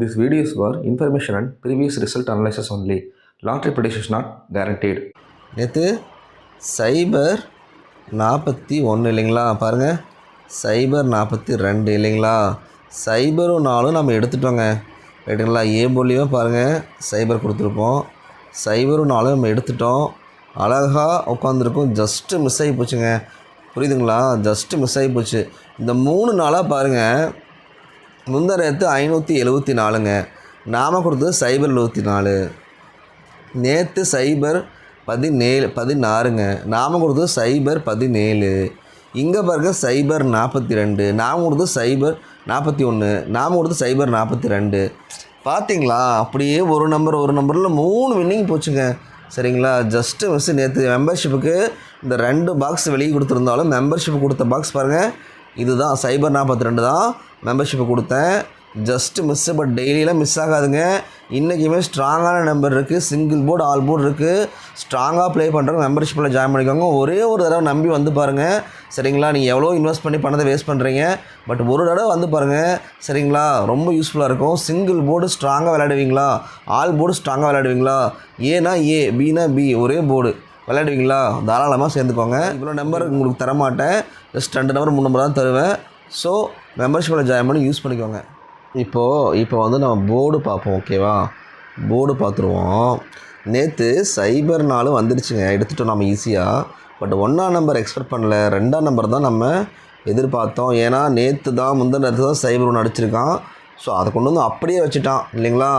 This video is for information and previous result analysis only. Lottery prediction is not guaranteed. நேற்று சைபர் 41 இல்லைங்களா, பாருங்கள் சைபர் 42 இல்லைங்களா, சைபரும் 4 நம்ம எடுத்துட்டோங்க ரைட்டுங்களா. ஏ போலியும் பாருங்கள் சைபர் கொடுத்துருப்போம், சைபரும் 4 நம்ம எடுத்துட்டோம், அழகாக உட்காந்துருக்கும். ஜஸ்ட்டு மிஸ் ஆகி போச்சுங்க, புரியுதுங்களா, ஜஸ்ட்டு மிஸ் ஆகி போச்சு. இந்த 3 நாளாக பாருங்கள், முந்தரத்து 574ங்க, நாம் கொடுத்தது சைபர் 74, நேற்று சைபர் 16ங்க, நாம் கொடுத்தது சைபர் 17, இங்கே பாருங்க சைபர் 42, நாம் கொடுத்தது சைபர் 41, நாம் கொடுத்தது சைபர் 42. பார்த்தீங்களா, அப்படியே ஒரு நம்பரில் 3 வின்னிங் போச்சுங்க சரிங்களா. Just miss. நேற்று மெம்பர்ஷிப்புக்கு இந்த 2 பாக்ஸ் வெளியே கொடுத்துருந்தாலும் மெம்பர்ஷிப்பு கொடுத்த பாக்ஸ் பாருங்கள், இதுதான் சைபர் 42 தான் மெம்பர்ஷிப்பு கொடுத்தேன். Just miss. பட் டெய்லியெலாம் மிஸ் ஆகாதுங்க. இன்றைக்குமே ஸ்ட்ராங்கான நம்பர் இருக்குது, சிங்கிள் போர்டு ஆல் போர்டு இருக்குது. ஸ்ட்ராங்காக ப்ளே பண்ணுறவங்க மெம்பர்ஷிப்பில் ஜாயின் பண்ணிக்கோங்க. ஒரே ஒரு தடவை நம்பி வந்து பாருங்கள் சரிங்களா. நீங்கள் எவ்வளோ இன்வெஸ்ட் பண்ணி பணத்தை வேஸ்ட் பண்ணுறீங்க, பட் ஒரு தடவை வந்து பாருங்கள் சரிங்களா, ரொம்ப யூஸ்ஃபுல்லாக இருக்கும். சிங்கிள் போர்டு ஸ்ட்ராங்காக விளையாடுவீங்களா, ஆல் போர்டு ஸ்ட்ராங்காக விளையாடுவீங்களா, ஏனா ஏ பினா பி ஒரே போர்டு விளையாடுவீங்களா, தாராளமாக சேர்ந்துக்கோங்க. இவ்வளோ நம்பர் உங்களுக்கு தரமாட்டேன், ஜஸ்ட் 2 நம்பர் 3 நம்பர் தான் தருவேன். ஸோ மெம்பர்ஷிப்பில் ஜாயின் பண்ணி யூஸ் பண்ணிக்கோங்க. இப்போ வந்து நம்ம போர்டு பார்ப்போம், ஓகேவா. போர்டு பார்த்துருவோம். நேற்று சைபர் 4 வந்துடுச்சுங்க, எடுத்துட்டோம் நம்ம ஈஸியாக. பட் 1ஆம் நம்பர் எக்ஸ்பெக்ட் பண்ணல, 2ஆம் நம்பர் தான் நம்ம எதிர்பார்த்தோம். ஏன்னா நேற்று தான் நேற்று தான் சைபர் 1 அடிச்சிருக்கான். ஸோ அதை கொண்டு வந்து அப்படியே வச்சுட்டான் இல்லைங்களா.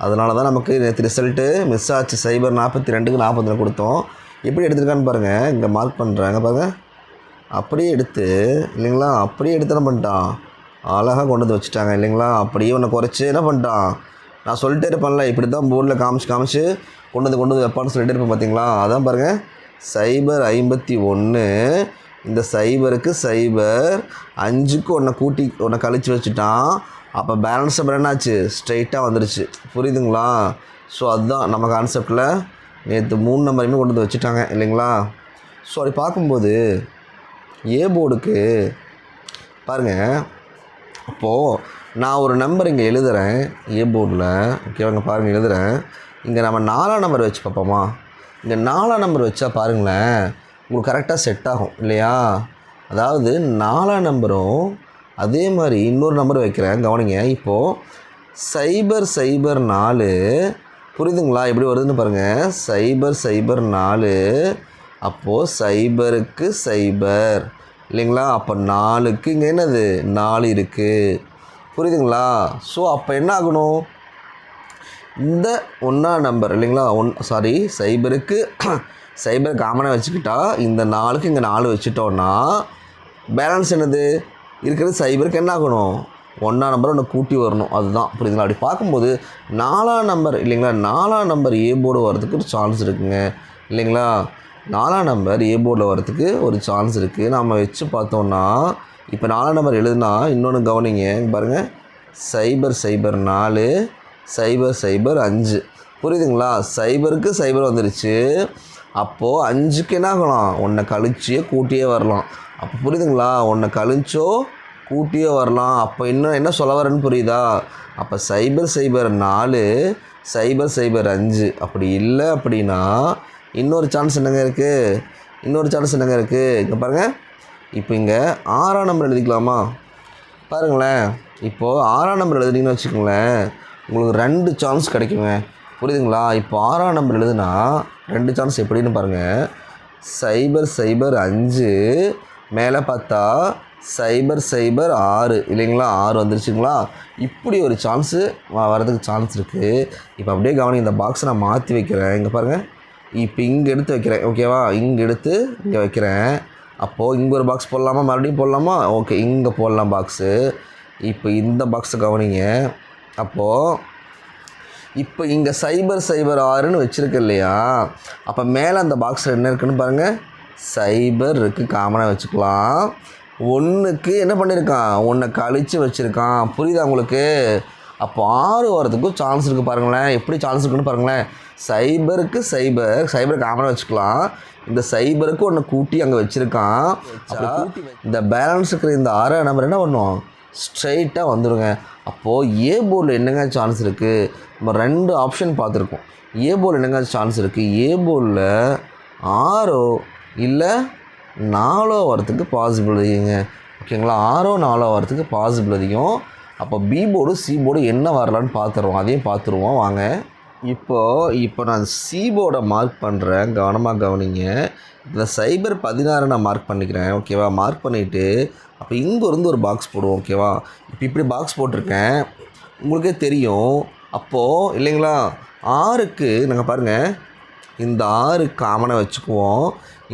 அதனால தான் நமக்கு நேற்று ரிசல்ட்டு மிஸ் ஆச்சு. சைபர் 42க்கு 40 கொடுத்தோம். எப்படி எடுத்துருக்கான்னு பாருங்கள், இங்கே மார்க் பண்ணுறாங்க பாருங்கள். அப்படியே எடுத்து இல்லைங்களா, அப்படியே எடுத்து என்ன பண்ணிட்டான், அழகாக கொண்டு வந்து வச்சுட்டாங்க இல்லைங்களா. அப்படியே ஒன்று குறைச்சி என்ன பண்ணிட்டான், நான் சொல்லிட்டே இருப்பேன்ல, இப்படி தான் போர்டில் காமிச்சு கொண்டு வந்து வைப்பான்னு சொல்லிட்டே இருப்பேன் பார்த்தீங்களா. அதான் பாருங்கள் சைபர் 51, இந்த சைபருக்கு சைபர் 5க்கு ஒன்றை கூட்டி ஒன்றை கழித்து வச்சுட்டான். அப்போ பேலன்ஸ் நம்பர் என்னாச்சு, ஸ்ட்ரைட்டாக வந்துடுச்சு, புரியுதுங்களா. ஸோ அதுதான் நம்ம கான்செப்டில் நேற்று 3 நம்பரையுமே கொண்டு வந்து வச்சுட்டாங்க இல்லைங்களா. ஸோ அப்படி பார்க்கும்போது ஏ போர்டுக்கு பாருங்கள், அப்போது நான் ஒரு நம்பர் இங்கே எழுதுகிறேன் ஏ போர்டில், ஓகேவாங்க. பாருங்கள் எழுதுகிறேன். இங்கே நம்ம 4ஆம் நம்பர் வச்சு பார்ப்போமா. இங்கே 4ஆம் நம்பர் வச்சா பாருங்களேன், உங்களுக்கு கரெக்டாக செட் ஆகும் இல்லையா. அதாவது 4ஆம் நம்பரும் அதே மாதிரி இன்னொரு நம்பர் வைக்கிறேன், கவனிங்க. இப்போது சைபர் 4 புரியுதுங்களா, எப்படி வருதுன்னு பாருங்கள். சைபர் 4, அப்போது சைபருக்கு சைபர் இல்லைங்களா. அப்போ 4க்கு இங்கே என்னது 4 இருக்குது, புரியுதுங்களா. ஸோ அப்போ என்ன ஆகணும், இந்த 1ஆம் நம்பர் இல்லைங்களா, சைபருக்கு சைபர் காமனாக வச்சுக்கிட்டா இந்த 4க்கு இங்கே 4 வச்சுட்டோன்னா பேலன்ஸ் என்னது இருக்கிறது, சைபருக்கு என்ன ஆகணும், 1ஆம் நம்பர் ஒன்று கூட்டி வரணும், அதுதான் புரியுதுங்களா. அப்படி பார்க்கும்போது 4ஆம் நம்பர் இல்லைங்களா, 4ஆம் நம்பர் ஏ போர்டு வரதுக்கு ஒரு சான்ஸ் இருக்குங்க இல்லைங்களா. 4ஆம் நம்பர் ஏ போர்டில் வரதுக்கு ஒரு சான்ஸ் இருக்குது. நம்ம வச்சு பார்த்தோன்னா இப்போ 4ஆம் நம்பர் எழுதுனா இன்னொன்று கவனிங்க பாருங்கள், சைபர் 4 சைபர் 5 புரியுதுங்களா. சைபருக்கு சைபர் வந்துருச்சு, அப்போது 5க்கு என்ன ஆகலாம், ஒன்றை கழிச்சியே கூட்டியே வரலாம். அப்போ புரியுதுங்களா, ஒன்றை கழிச்சோ கூட்டியே வரலாம். அப்போ இன்னும் என்ன சொல்ல வரேன்னு புரியுதா. அப்போ சைபர் 4 சைபர் 5 அப்படி இல்லை அப்படின்னா இன்னொரு சான்ஸ் என்னங்க இருக்குது, இங்கே பாருங்கள். இப்போ இங்கே 6ஆம் நம்பர் எழுதிக்கலாமா, பாருங்களேன். இப்போது 6ஆம் நம்பர் எழுதுனீங்கன்னு வச்சுக்கோங்களேன், உங்களுக்கு 2 சான்ஸ் கிடைக்குங்க, புரியுதுங்களா. இப்போ 6ஆம் நம்பர் எழுதுனா 2 சான்ஸ் எப்படின்னு பாருங்கள். சைபர் 5 மேலே பார்த்தா சைபர் 6 இல்லைங்களா, 6 வந்துருச்சுங்களா. இப்படி ஒரு சான்ஸு வரதுக்கு சான்ஸ் இருக்குது. இப்போ அப்படியே கவனிங்க, இந்த பாக்ஸை நான் மாற்றி வைக்கிறேன், இங்கே பாருங்கள். இப்போ இங்கே எடுத்து வைக்கிறேன், ஓகேவா. இங்கே எடுத்து இங்கே வைக்கிறேன். அப்போது இங்கே ஒரு பாக்ஸ் போடலாமா, மறுபடியும் போடலாமா, ஓகே இங்கே போடலாம் பாக்ஸு. இப்போ இந்த பாக்ஸை கவனிங்க. அப்போது இப்போ இங்கே சைபர் 6ன்னு வச்சுருக்கு இல்லையா. அப்போ மேலே அந்த பாக்ஸில் என்ன இருக்குதுன்னு பாருங்கள், சைபர் இருக்குது, காமனாக வச்சுக்கலாம். 1க்கு என்ன பண்ணியிருக்கான், 1 கழித்து வச்சுருக்கான், புரியுதா உங்களுக்கு. அப்போ 6 வரதுக்கும் சான்ஸ் இருக்குது பாருங்களேன். எப்படி சான்ஸ் இருக்குன்னு பாருங்களேன். சைபருக்கு சைபர் காமனாக வச்சுக்கலாம். இந்த சைபருக்கு ஒன்று கூட்டி அங்கே வச்சுருக்கான். இந்த பேலன்ஸ் இருக்கிற இந்த 6ஆம் நம்பர் என்ன பண்ணும், ஸ்ட்ரைட்டாக வந்துடுங்க. அப்போது ஏ போர்டில் என்னங்க சான்ஸ் இருக்குது? நம்ம 2 ஆப்ஷன் பார்த்துருக்கோம். ஏ போர்டில் என்னங்க சான்ஸ் இருக்குது? ஏ போர்டில் 6 இல்லை 4 வரத்துக்கு பாசிபிள் அதிகங்க. ஓகேங்களா? 6 4 வரத்துக்கு பாசிபிள் அதிகம். அப்போ பி போர்டு சி போர்டு என்ன வரலான்னு பார்த்துருவோம். அதையும் பார்த்துருவோம் வாங்க. இப்போ நான் சி போர்டை மார்க் பண்ணுறேன், கவனமாக கவனிங்க. இந்த சைபர் 16 நான் மார்க் பண்ணிக்கிறேன். ஓகேவா? மார்க் பண்ணிவிட்டு அப்போ இங்கேருந்து ஒரு பாக்ஸ் போடுவோம். ஓகேவா? இப்படி பாக்ஸ் போட்டிருக்கேன், உங்களுக்கே தெரியும். அப்போது இல்லைங்களா, 6க்கு நாங்கள் பாருங்கள், இந்த 6 காமனாக வச்சுக்குவோம்.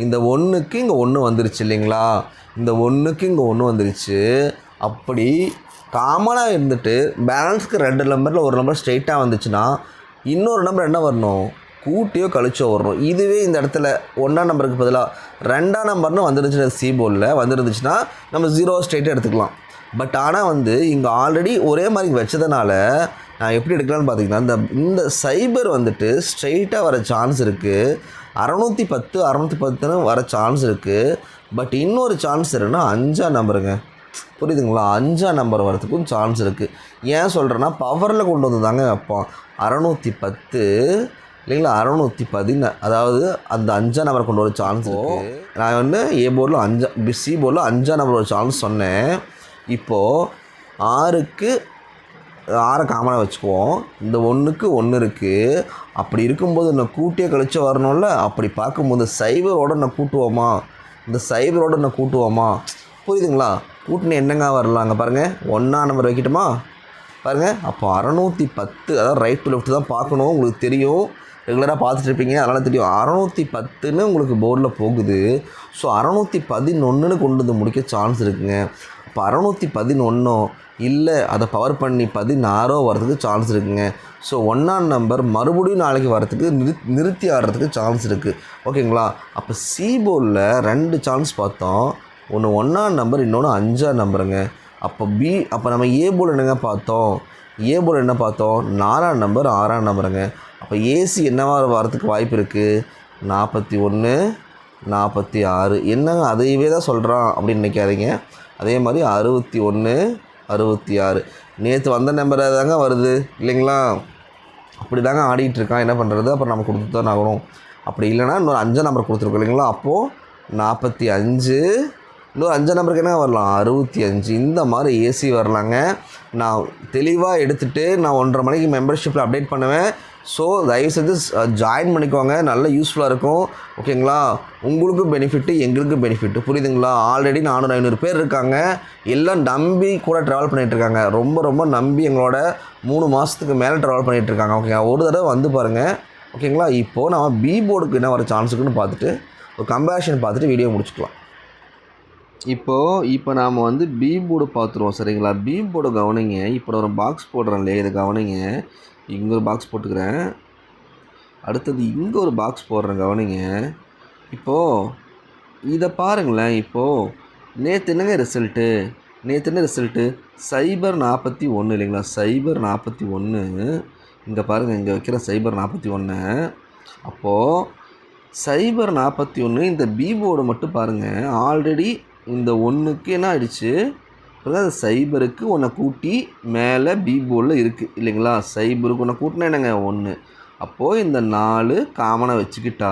இந்த 1க்கு இங்கே 1 வந்துருச்சு இல்லைங்களா, இந்த 1க்கு இங்கே 1 வந்துருச்சு. அப்படி காமனாக இருந்துட்டு பேலன்ஸுக்கு 2 நம்பரில் ஒரு நம்பர் ஸ்ட்ரெயிட்டாக வந்துச்சுன்னா இன்னொரு நம்பர் என்ன வரணும்? கூட்டியோ கழிச்சோ வரணும். இதுவே இந்த இடத்துல 1ஆம் நம்பருக்கு பதிலாக 2ஆம் நம்பர்னு வந்துருந்துச்சுன்னா சி போர்டில் வந்துருந்துச்சுன்னா நம்ம 0 ஸ்ட்ரெயிட்டாக எடுத்துக்கலாம். பட் ஆனால் இங்கே ஆல்ரெடி ஒரே மாதிரி வச்சதுனால நான் எப்படி எடுக்கலான்னு பார்த்தீங்கன்னா, இந்த சைபர் ஸ்ட்ரெயிட்டாக வர சான்ஸ் இருக்குது. 610 610ன்னு வர சான்ஸ் இருக்குது. பட் இன்னொரு சான்ஸ் இருக்குன்னா 5ஆம் நம்பருங்க. புரியுதுங்களா? 5ஆம் நம்பர் வரத்துக்கும் சான்ஸ் இருக்குது. ஏன் சொல்கிறேன்னா, பவரில் கொண்டு வந்து தாங்க வைப்போம். 610 இல்லைங்களா, 610, அதாவது அந்த 5ஆம் நம்பரை கொண்டு வர சான்ஸ் இருக்குது. நான் ஏ போர்டில் சி போர்டில் 5ஆம் நம்பர் ஒரு சான்ஸ் சொன்னேன். இப்போது 6க்கு 6 காமனாக வச்சுக்குவோம். இந்த 1க்கு 1 இருக்குது. அப்படி இருக்கும்போது நான் கூட்டியே கழிச்சு வரணும்ல. அப்படி பார்க்கும்போது சைபரோடு நான் கூட்டுவோமா, இந்த சைபரோடு நான் கூட்டுவோமா? புரியுதுங்களா? கூட்டினு என்னங்க வரலாம்? அங்கே பாருங்கள், 1ஆம் நம்பர் வைக்கட்டுமா? பாருங்கள், அப்போ 610, அதாவது ரைட் டு லெஃப்ட் தான் பார்க்கணும். உங்களுக்கு தெரியும், ரெகுலராக பார்த்துட்டு இருப்பீங்க, அதனால் தெரியும். 610ன்னு உங்களுக்கு போர்டில் போகுது. ஸோ 611ன்னு கொண்டு வந்து முடிக்க சான்ஸ் இருக்குங்க. அப்போ 611 இல்லை, அதை பவர் பண்ணி 16 வரதுக்கு சான்ஸ் இருக்குங்க. ஸோ 1ஆம் நம்பர் மறுபடியும் நாளைக்கு வரத்துக்கு நிறுத்தி ஆடுறதுக்கு சான்ஸ் இருக்குது. ஓகேங்களா? அப்போ சி போர்டில் 2 சான்ஸ் பார்த்தோம். ஒன்று 1ஆம் நம்பர், இன்னொன்று 5ஆம் நம்பருங்க. அப்போ நம்ம ஏ போர்டு என்னங்க பார்த்தோம்? ஏ போர்டு என்ன பார்த்தோம்? 4ஆம் நம்பர் 6ஆம் நம்பருங்க. அப்போ ஏசி என்னவா வரத்துக்கு வாய்ப்பு இருக்குது? 41 46. என்னங்க அதையவே தான் சொல்கிறான் அப்படின்னு நினைக்காதீங்க. அதே மாதிரி 61 66 நேற்று வந்த நம்பரை தாங்க வருது இல்லைங்களா? அப்படி தாங்க ஆடிட்டு இருக்கான். என்ன பண்ணுறது? அப்புறம் நம்ம கொடுத்து தான் ஆகணும். அப்படி இல்லைனா இன்னொரு 5ஆம் நம்பர் கொடுத்துருக்கோம் இல்லைங்களா? அப்போது 45, இன்னொரு 5ஆம் நம்பருக்கு என்ன வரலாம்? 65. இந்த மாதிரி ஏசி வரலாங்க. நான் தெளிவாக எடுத்துகிட்டு நான் 1:30 மணிக்கு மெம்பர்ஷிப்பில் அப்டேட் பண்ணுவேன். ஸோ தயவுசெய்து ஜாயின் பண்ணிக்கோங்க, நல்ல யூஸ்ஃபுல்லாக இருக்கும். ஓகேங்களா? உங்களுக்கும் பெனிஃபிட்டு, எங்களுக்கும் பெனிஃபிட்டு. புரியுதுங்களா? ஆல்ரெடி 400-500 பேர் இருக்காங்க. எல்லாம் நம்பி கூட ட்ராவல் பண்ணிகிட்ருக்காங்க. ரொம்ப ரொம்ப நம்பி எங்களோட 3 மாதத்துக்கு மேலே ட்ராவல் பண்ணிகிட்ருக்காங்க. ஓகேங்களா? ஒரு தடவை வந்து பாருங்கள். ஓகேங்களா? இப்போது நம்ம பி போர்டுக்கு என்ன வர சான்ஸ் இருக்குன்னு பார்த்துட்டு ஒரு கம்பேரிஷன் பார்த்துட்டு வீடியோ முடிச்சுக்கலாம். இப்போ நாம் பி போர்டு பார்த்துருவோம். சரிங்களா? பி போர்டு கவனிங்க. இப்போ ஒரு பாக்ஸ் போடுறேன் இல்லையா, இதை கவனிங்க. இங்கே ஒரு பாக்ஸ் போட்டுக்கிறேன், அடுத்தது இங்கே ஒரு பாக்ஸ் போடுறேன், கவனிங்க. இப்போது இதை பாருங்களேன். இப்போது நேற்று என்னங்க ரிசல்ட்டு? சைபர் 41 இல்லைங்களா? சைபர் 41. இங்கே பாருங்கள், இங்கே வைக்கிற சைபர் 41. அப்போது சைபர் 41 இந்த பி போர்டு மட்டும் பாருங்கள். ஆல்ரெடி இந்த 1க்கு என்ன ஆகிடுச்சு? அது சைபருக்கு ஒன்றை கூட்டி மேலே பி போர்டில் இருக்குது இல்லைங்களா? சைபருக்கு ஒன்றை கூட்டினா என்னங்க? 1. அப்போது இந்த 4 காமனாக வச்சுக்கிட்டா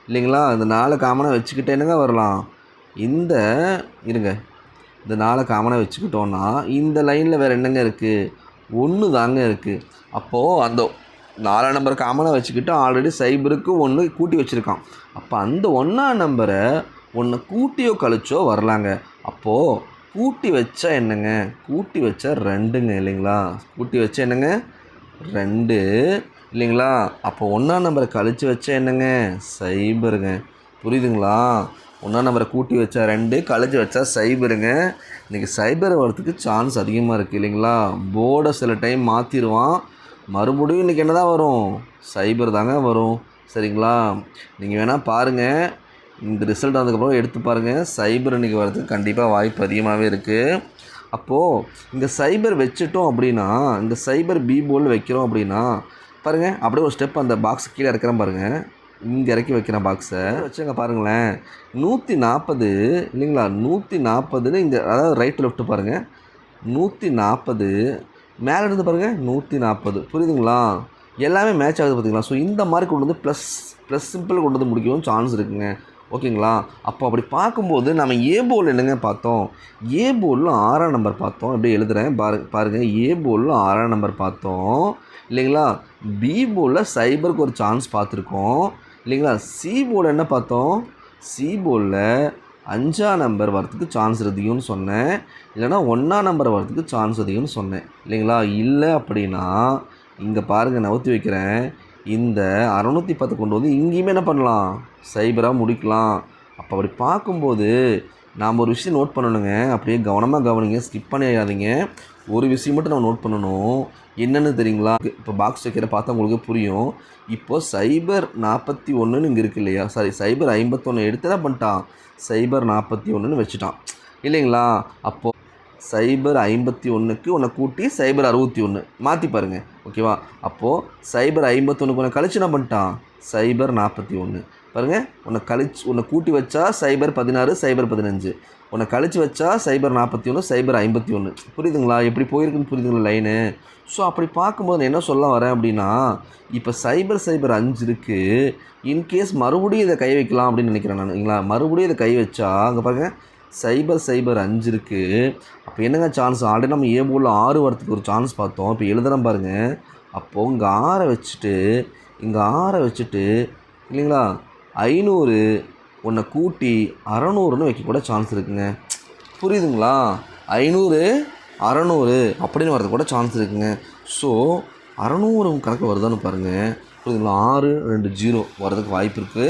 இல்லைங்களா? இந்த 4 காமனாக வச்சுக்கிட்டா என்னங்க வரலாம்? இந்த 4 காமனாக வச்சுக்கிட்டோன்னா இந்த லைனில் வேறு என்னங்க இருக்குது? 1 தாங்க இருக்குது. அப்போது அந்த 4ஆம் நம்பர் காமனாக வச்சுக்கிட்டு ஆல்ரெடி சைபருக்கு 1 கூட்டி வச்சுருக்கான். அப்போ அந்த 1ஆம் நம்பரை ஒன்று கூட்டியோ கழிச்சோ வரலாங்க. அப்போது கூட்டி வச்சா என்னங்க? கூட்டி வச்சா 2ங்க இல்லைங்களா? கூட்டி வச்சா என்னங்க? 2 இல்லைங்களா? அப்போ 1ஆம் நம்பரை கழித்து வச்சா என்னங்க? சைபருங்க. புரியுதுங்களா? 1ஆம் நம்பரை கூட்டி வச்சா 2, கழிச்சு வச்சா சைபருங்க. இன்றைக்கி சைபர் வரத்துக்கு சான்ஸ் அதிகமாக இருக்குது இல்லைங்களா? போர்டை சில டைம் மாற்றிடுவான். மறுபடியும் இன்றைக்கி என்ன தான் வரும்? சைபர் தாங்க வரும். சரிங்களா? நீங்கள் வேணால் பாருங்கள், இந்த ரிசல்ட் வந்ததுக்கப்புறம் எடுத்து பாருங்கள். சைபர் இன்றைக்கி வரதுக்கு கண்டிப்பாக வாய்ப்பு அதிகமாகவே இருக்குது. அப்போது இந்த சைபர் வச்சுட்டோம் அப்படின்னா, இந்த சைபர் பி போர்டில் வைக்கிறோம் அப்படின்னா பாருங்கள், அப்படியே ஒரு ஸ்டெப் அந்த பாக்ஸ் கீழே இறக்குறேன் பாருங்கள். இங்கே இறக்கி வைக்கிறேன் பாக்ஸை வச்சுங்க. பாருங்களேன், 140 இல்லைங்களா? 140ன்னு இங்கே, அதாவது ரைட் லெஃப்ட்டு பாருங்கள். 140 மேலே இருந்து பாருங்கள் 140 புரியுதுங்களா? எல்லாமே மேட்ச் ஆகுது பார்த்தீங்களா? ஸோ இந்த மாதிரி கொண்டு வந்து ப்ளஸ் சிம்பிள் கொண்டு வந்து முடிக்கவும் சான்ஸ் இருக்குங்க. ஓகேங்களா? அப்போ அப்படி பார்க்கும்போது நம்ம ஏ போல் என்னங்க பார்த்தோம்? ஏ போலில் 6ஆம் நம்பர் பார்த்தோம். அப்படியே எழுதுகிறேன் பாருங்கள். ஏ போலில் 6ஆம் நம்பர் பார்த்தோம் இல்லைங்களா? பி போலில் சைபருக்கு ஒரு சான்ஸ் பார்த்துருக்கோம் இல்லைங்களா? சி போல் என்ன பார்த்தோம்? சி போலில் 5ஆம் நம்பர் வரத்துக்கு சான்ஸ் அதிகம்னு சொன்னேன். இல்லைனா 1ஆம் நம்பர் வரத்துக்கு சான்ஸ் அதிகம்னு சொன்னேன் இல்லைங்களா? இல்லை அப்படின்னா இங்கே பாருங்கள், நவுத்தி வைக்கிறேன். இந்த 610 கொண்டு வந்து இங்கேயுமே என்ன பண்ணலாம்? சைபராக முடிக்கலாம். அப்போ அப்படி பார்க்கும்போது நாம் ஒரு விஷயம் நோட் பண்ணணுங்க. அப்படியே கவனமாக கவனிங்க, ஸ்கிப் பண்ணிடாதீங்க. ஒரு விஷயம் மட்டும் நம்ம நோட் பண்ணணும். என்னென்னு தெரியுங்களா? இப்போ பாக்ஸ் வைக்கிற பார்த்தா உங்களுக்கு புரியும். இப்போது சைபர் 41ன்னு இங்கே இருக்குது இல்லையா? சைபர் 51 எடுத்து என்ன பண்ணிட்டான்? சைபர் 41ன்னு வச்சுட்டான் இல்லைங்களா? அப்போது சைபர் 51க்கு உன்னை கூட்டி சைபர் 61 மாற்றி பாருங்கள். ஓகேவா? அப்போது சைபர் 51க்கு உன்னை கழிச்சு என்ன பண்ணிட்டான்? சைபர் 41 பாருங்கள். உன்னை கூட்டி வச்சா சைபர் 16 சைபர் 15, உன்னை கழிச்சு வச்சா சைபர் 41 சைபர் 51. புரியுதுங்களா? எப்படி போயிருக்குன்னு புரியுதுங்களா லைனு? ஸோ அப்படி பார்க்கும்போது நான் என்ன சொல்ல வரேன் அப்படின்னா, இப்போ சைபர் 5 இருக்குது. இன்கேஸ் மறுபடியும் இதை கை வைக்கலாம் அப்படின்னு நினைக்கிறேன் நான். இல்லைங்களா? மறுபடியும் இதை கை வச்சா அங்கே பாருங்கள், சைபர் 5 இருக்குது. அப்போ என்னங்க சான்ஸ்? ஆல்ரெடி நம்ம ஏ போலில் 6 வரத்துக்கு ஒரு சான்ஸ் பார்த்தோம். இப்போ எழுதுகிறேன் பாருங்கள். அப்போது இங்கே 6 வச்சுட்டு இல்லைங்களா? 500 உன்னை கூட்டி 600ன்னு வைக்கக்கூட சான்ஸ் இருக்குங்க. புரியுதுங்களா? 500 600 அப்படின்னு வரது கூட சான்ஸ் இருக்குங்க. ஸோ 600 கணக்கு வருதான்னு பாருங்கள். புரியுதுங்களா? 6 2 0 வரதுக்கு வாய்ப்பு இருக்குது.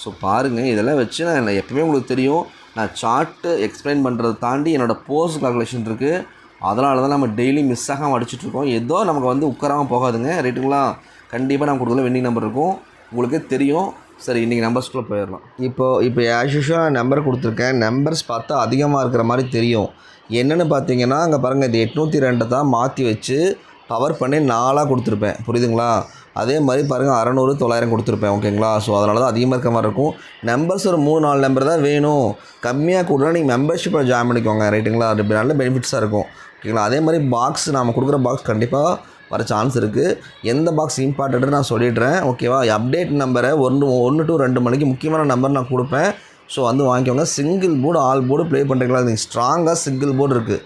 ஸோ பாருங்கள், இதெல்லாம் வச்சு நான் எப்பவுமே உங்களுக்கு தெரியும், நான் சார்ட்டு எக்ஸ்பிளைன் பண்ணுறதை தாண்டி என்னோடய போஸ்ட் கால்குலேஷன் இருக்குது. அதனால தான் நம்ம டெய்லி மிஸ் ஆகாமல் அடிச்சிட்ருக்கோம். ஏதோ நமக்கு வந்து உட்காராமல் போகாதுங்க. ரைட்டுங்களா? கண்டிப்பாக நம்ம கொடுக்கல வின்னிங் நம்பர் இருக்கும், உங்களுக்கே தெரியும். சரி, இன்றைக்கி நம்பர்ஸ்குள்ளே போயிடலாம். இப்போ ஆஸ் யூஷுவல் நம்பர் கொடுத்துருக்கேன். நம்பர்ஸ் பார்த்தா அதிகமாக இருக்கிற மாதிரி தெரியும். என்னென்னு பார்த்தீங்கன்னா, அங்கே பாருங்கள், இது 802 தான் மாற்றி வச்சு பவர் பண்ணி 4ஆக கொடுத்துருப்பேன். புரியுதுங்களா? அதே மாதிரி பாருங்கள், 600 900 கொடுத்துருப்பேன். ஓகேங்களா? ஸோ அதனால தான் அதிகமாக இருக்க மாதிரி இருக்கும். நம்பர்ஸ் ஒரு 3-4 நம்பர் தான் வேணும். கம்மியாக கொடுனா நீங்கள் மெம்பர்ஷிப்பில் ஜாயின் பண்ணிக்கோங்க. ரைட்டுங்களா? அது நல்ல பெனிஃபிட்ஸாக இருக்கும். ஓகேங்களா? அதே மாதிரி பாக்ஸ் நாம் கொடுக்குற பாக்ஸ் கண்டிப்பாக வர சான்ஸ் இருக்குது. எந்த பாக்ஸ் இம்பார்ட்டன்ட்டு நான் சொல்லிடுறேன். ஓகேவா? அப்டேட் நம்பரை 1 to 2 மணிக்கு முக்கியமான நம்பர் நான் கொடுப்பேன். ஸோ வந்து வாங்கிக்கோங்க. Single board all board play பண்ணுறீங்களா? நீங்கள் ஸ்ட்ராங்காக சிங்கிள் போர்டு இருக்குது.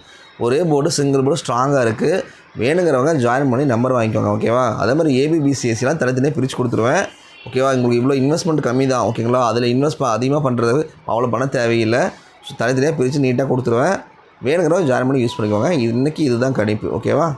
ஒரே போர்டு சிங்கிள் போர்டு ஸ்ட்ராங்காக இருக்குது. வேணுங்கிறவங்க ஜாயின் பண்ணி நம்பர் வாங்கிக்கோங்க. ஓகேவா? அதே மாதிரி ஏபிபிசிஎஸ்சிலாம் தனித்தனியாக பிரித்து கொடுத்துருவேன். ஓகேவா? உங்களுக்கு இவ்வளோ இன்வெஸ்ட்மெண்ட் கம்மி தான். ஓகேங்களா? அதில் இன்வெஸ்ட் அதிகமாக பண்ணுறது அவ்வளோ பணம் தேவையில்லை. ஸோ தனித்தனியாக பிரித்து நீட்டாக கொடுத்துருவேன். வேணுங்கிறவங்க ஜாயின் பண்ணி யூஸ் பண்ணிக்கோங்க. இன்றைக்கி இதுதான் கணிப்பு. ஓகேவா?